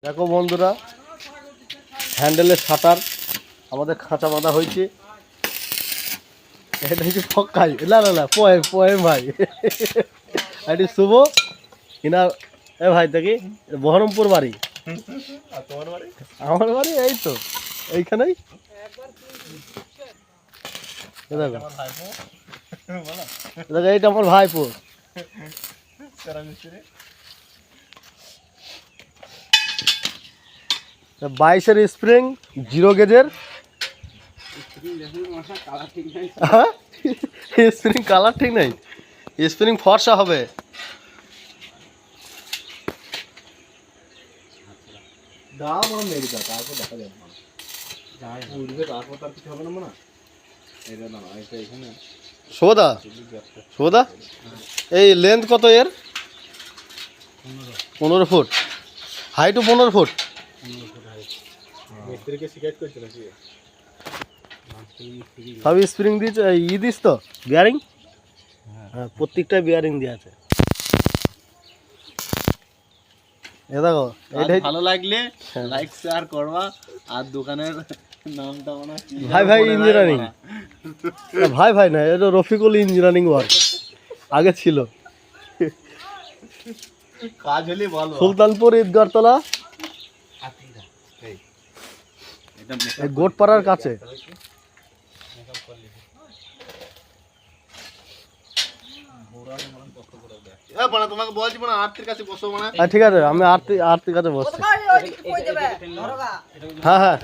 দেখো বন্ধুরা, হ্যান্ডেলের শাটার আমাদের খাঁচা বাঁধা হয়েছে। এটা হচ্ছে ফক্কাই, না না না পয়েম পয়েম ভাই। এটি শুভ কিনা এ ভাই দেখি বহরমপুর বাড়ি। আমার বাড়ি এই তো এইখানেই। দেখো এইটা আমার ভাইপো। বাইশের স্প্রিং 0 গেজের স্প্রিং কালার ঠিক নাই, স্প্রিং ফর্সা হবে। শোভদা শোভদা এই লেন্থ কত এর? 15 ফুট, হাইটও 15 ফুট। সব স্প্রিং দিয়েছে, দিস তো বিয়ারিং, হ্যাঁ প্রত্যেকটা বিয়ারিং দেওয়া আছে। এ দেখো এইটাই ভালো লাগলে লাইক শেয়ার করবা, আর দোকানের নামটা মনে ভাই ভাই ইঞ্জিনিয়ারিং, ভাই ভাই না এটা রফিকুল ইঞ্জিনিয়ারিং ওয়ার্ক আগে ছিল। কাজ হলে বলো। সুলতানপুর ঈদগারতলা গোটপাড়ার কাছে। তোমাকে বলছি না আরতির কাছে বসো মানে। ঠিক আছে আমি আরতির কাছে বসছি। হ্যাঁ হ্যাঁ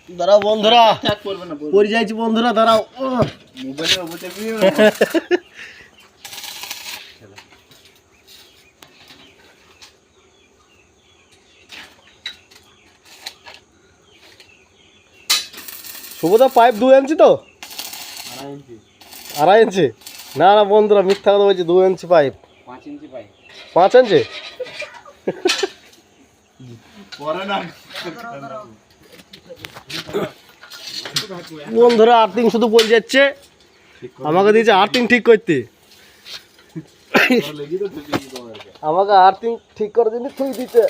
দাঁড়াও বন্ধুরা, পড়ে যাইছি বন্ধুরা, দাঁড়াও। শুভদা পাইপ 2 ইঞ্চি তো? 2.5 ইঞ্চি? না না বন্ধুরা মিথ্যা কথা বলছি, 2 ইঞ্চি পাইপ। 5 ইঞ্চি পাই। 5 ইঞ্চি? বন্ধুরা আর্থিং শুধু পড়ে যাচ্ছে, আমাকে দিয়েছে আর্থিং ঠিক করতে। আমাকে আর্থিং ঠিক করে দিন তুই দিতে।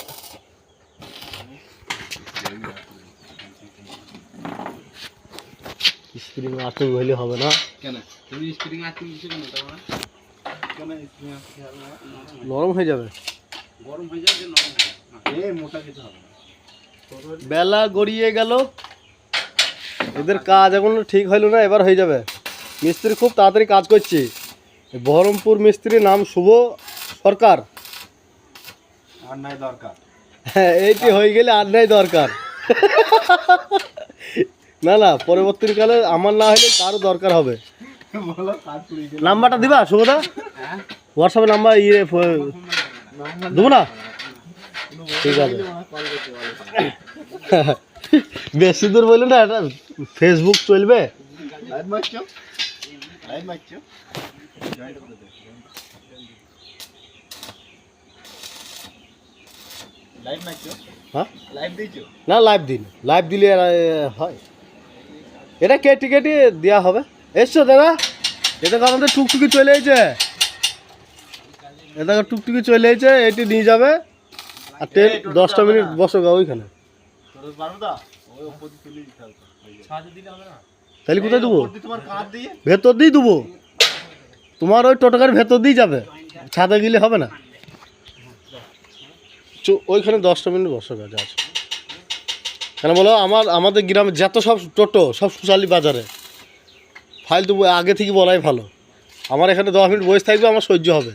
স্প্রিং আর্থিং হইলে হবে না কেন? তুমি স্প্রিং আর্থিং দিছো কেন? তোমরা কেন স্প্রিং আর্থিং নরম হয়ে যাবে, গরম হয়ে যাবে, নরম হবে না, এই মোটা কিছু হবে না। বেলা গড়িয়ে গেল, এদের কাজ এখন ঠিক হইল না, এবার হয়ে যাবে। মিস্ত্রি খুব তাড়াতাড়ি কাজ করছে। বহরমপুর মিস্ত্রির নাম শুভ সরকার। আর নাই দরকার, হ্যাঁ এইটি হয়ে গেলে আর নাই দরকার। না না পরবর্তীকালে আমার না হলে কারো দরকার হবে। নাম্বারটা দিবা শুভদা? হোয়াটসঅ্যাপে নাম্বার দেবো না? ঠিক আছে। বেশি দূর বললেন না, এটা ফেসবুক চলবে। হ্যাঁ না লাইভ দিন, লাইভ দিলে হয়। এটা কেটে কেটে দেওয়া হবে। এসছো দাদা, এটা আমাদের টুকটুকি চলে এসেছে, এটা টুকটুকি চলে এসেছে, এটি নিয়ে যাবে। আর 10টা মিনিট বসো গা ওইখানে। তাহলে কোথায় দেবো? ভেতর দিয়েই দেবো, তোমার ওই টোটকার ভেতর দিয়ে যাবে, ছাদে গেলে হবে না। ওইখানে 10টা মিনিট বসো গা যা আছে। কেন বলো, আমাদের গ্রামে যত সব টোটো সব সুশালী বাজারে, ফাইল তো আগে থেকে বলাই ভালো। আমার এখানে 10 মিনিট বসে থাকবে, আমার সহ্য হবে।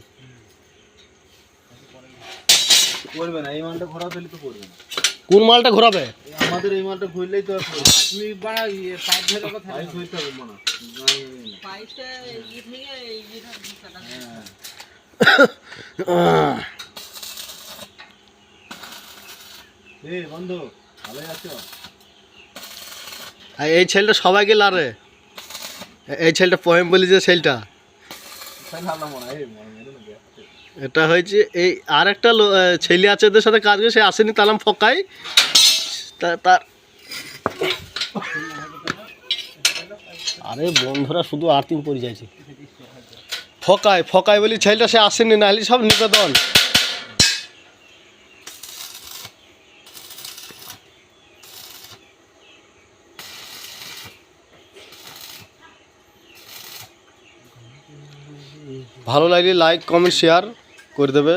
করবে না এই মালটা ঘোরাতে তো করবে না। কোন মালটা ঘোরাবে? আমাদের এই মালটা ঘুরলেই তো তুমি বাড়া পাইপ ধরে কথা পাইপ ধরতে হবে মনে পাইপটা এই থেকে এই এই বন্ধু ভালো আছো? এই ছেলেটা সবাইকে লারে, এই ছেলেটা পয়েম বলি যে ছেলেটা, এটা হয়েছে এই আর একটা ছেলে আছে এদের সাথে কাজ করে, সে আসেনি, তার নাম ফকাই। তার আরে বন্ধুরা শুধু আর্থিং পড়ে যাচ্ছে। ফকাই ফকাই বলি ছেলেটা, সে আসেনি, না হলে সব নিবেদন। ভালো লাগলে লাইক কমেন্ট শেয়ার করে দেবে।